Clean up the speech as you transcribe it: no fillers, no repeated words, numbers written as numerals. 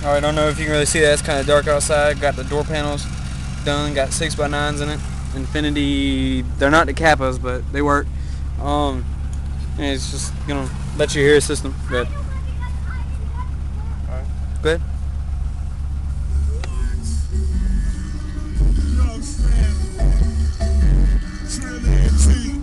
Alright, I don't know if you can really see that. It's kind of dark outside. Got the door panels done. Got 6x9s in it. Infinity. They're not the Kappas, but they work. And it's just gonna let you hear a system. Good. Alright. Good. Trinity.